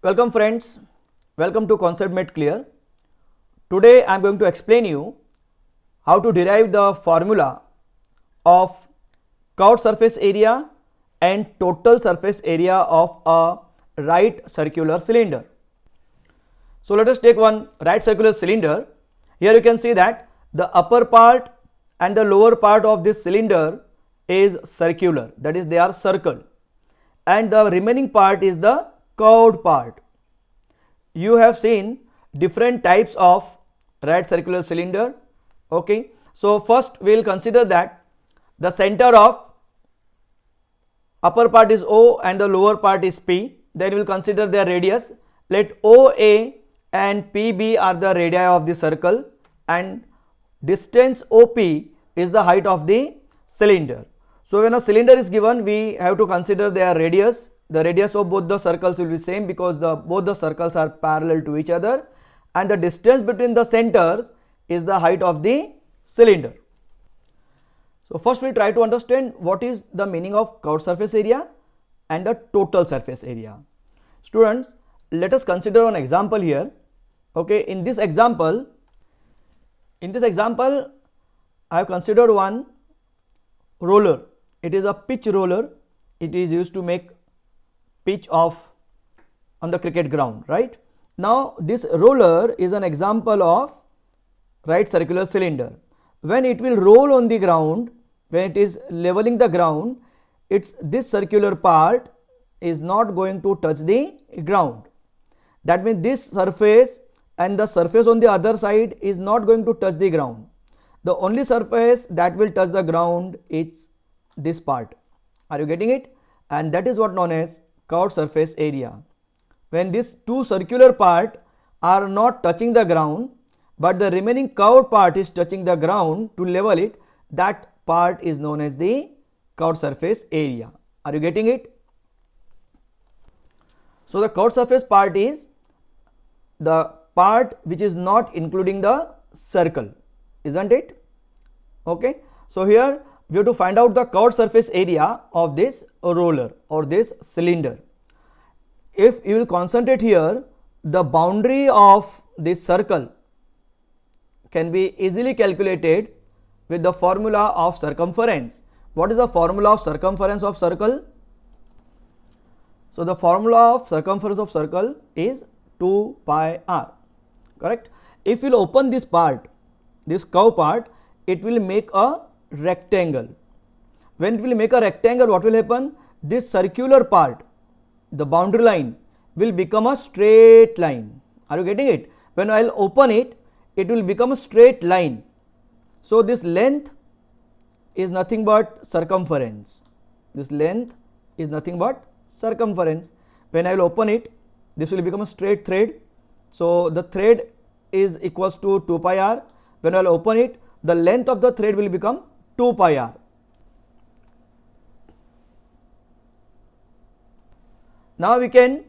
Welcome friends, welcome to Concept Made Clear. Today I am going to explain you how to derive the formula of curved surface area and total surface area of a right circular cylinder. So let us take one right circular cylinder. Here you can see that the upper part and the lower part of this cylinder is circular, that is they are circle, and the remaining part is the curved part. You have seen different types of right circular cylinder. Okay, so first we will consider that the center of upper part is O and the lower part is P. Then we will consider their radius. Let OA and PB are the radii of the circle and distance OP is the height of the cylinder. So when a cylinder is given, we have to consider their radius. The radius of both the circles will be same because both the circles are parallel to each other, and the distance between the centers is the height of the cylinder. So first we try to understand what is the meaning of curved surface area and the total surface area. Students, let us consider an example here. Okay, in this example I have considered one roller. It is a pitch roller. It is used to make pitch on the cricket ground, right? Now this roller is an example of right circular cylinder. When it will roll on the ground, when it is leveling the ground, this circular part is not going to touch the ground. That means this surface and the surface on the other side is not going to touch the ground. The only surface that will touch the ground is this part. Are you getting it? And that is what known as curved surface area. When these two circular part are not touching the ground, but the remaining curved part is touching the ground to level it, that part is known as the curved surface area. Are you getting it? So the curved surface part is the part which is not including the circle, isn't it? Okay, so here we have to find out the curved surface area of this roller or this cylinder. If you will concentrate here, the boundary of this circle can be easily calculated with the formula of circumference. What is the formula of circumference of circle? So the formula of circumference of circle is 2 pi r, correct? If you will open this part, this curve part, it will make a rectangle. When it will make a rectangle, what will happen? This circular part, the boundary line, will become a straight line. Are you getting it? When I will open it, it will become a straight line. So this length is nothing but circumference. This length is nothing but circumference. When I will open it, this will become a straight thread. So the thread is equals to 2 pi r. When I will open it, the length of the thread will become 2 pi r. Now we can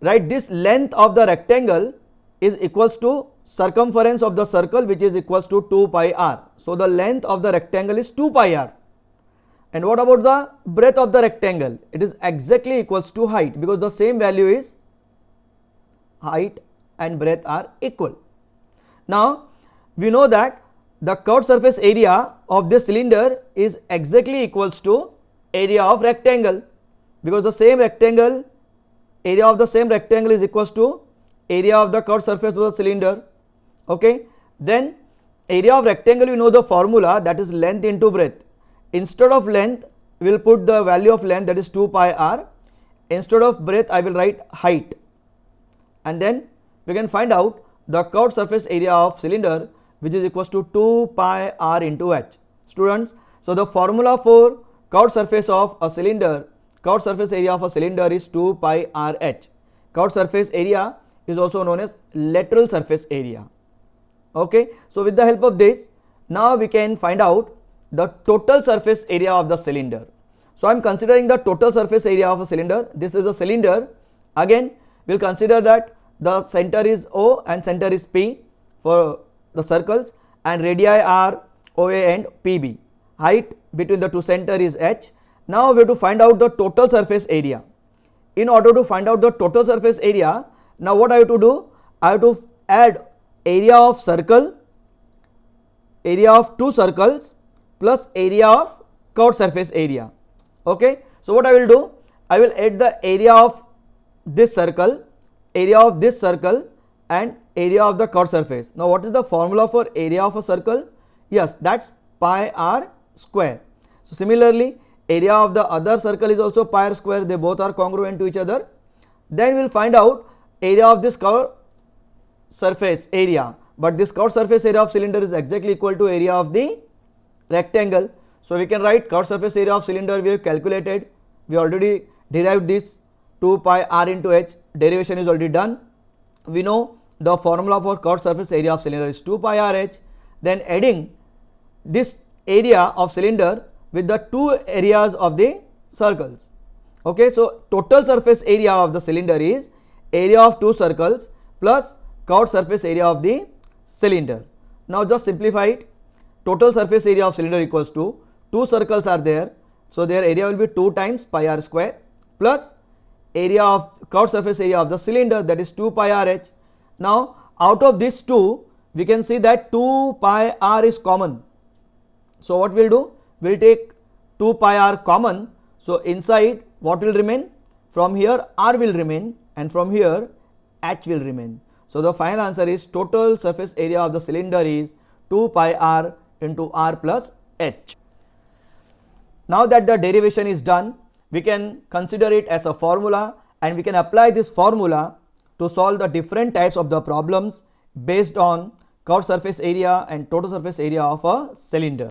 write this length of the rectangle is equals to circumference of the circle, which is equals to 2 pi r. So the length of the rectangle is 2 pi r. And what about the breadth of the rectangle? It is exactly equals to height, because the same value is height and breadth are equal. Now we know that the curved surface area of this cylinder is exactly equals to area of rectangle, because the same rectangle, area of the same rectangle is equals to area of the curved surface of the cylinder. Okay, then area of rectangle, we know the formula, that is length into breadth. Instead of length, we will put the value of length, that is 2 pi r. Instead of breadth, I will write height, and then we can find out the curved surface area of cylinder, which is equals to 2 pi r into h. Students, so the formula for curved surface of a cylinder, curved surface area of a cylinder is 2 pi r h. Curved surface area is also known as lateral surface area. Okay, so with the help of this, now we can find out the total surface area of the cylinder. So I am considering the total surface area of a cylinder. This is a cylinder. Again, we will consider that the center is O and center is P for the circles, and radii are OA and PB. Height between the two center is h. Now we have to find out the total surface area. in order to find out the total surface area, now what I have to do? I have to add area of circle, area of two circles plus area of curved surface area. Okay. So what I will do? I will add the area of this circle, area of this circle and area of the curved surface. Now what is the formula for area of a circle? Yes, that's pi r square. So similarly, area of the other circle is also pi r square, they both are congruent to each other. Then we will find out area of this curved surface area, but this curved surface area of cylinder is exactly equal to area of the rectangle. So we can write curved surface area of cylinder, we have calculated, we already derived this 2 pi r into h, derivation is already done. We know the formula for curved surface area of cylinder is 2 pi r h. Then adding this area of cylinder with the two areas of the circles. Okay, so total surface area of the cylinder is area of two circles plus curved surface area of the cylinder. Now just simplify it. Total surface area of cylinder equals to two circles are there, so their area will be 2 times pi r square plus area of curved surface area of the cylinder, that is 2 pi r h. Now out of these two we can see that 2 pi r is common. So what we'll do? We'll take 2 pi r common. So inside what will remain? From here r will remain and from here h will remain. So the final answer is total surface area of the cylinder is 2 pi r into r plus h. Now that the derivation is done, we can consider it as a formula and we can apply this formula to solve the different types of the problems based on curved surface area and total surface area of a cylinder.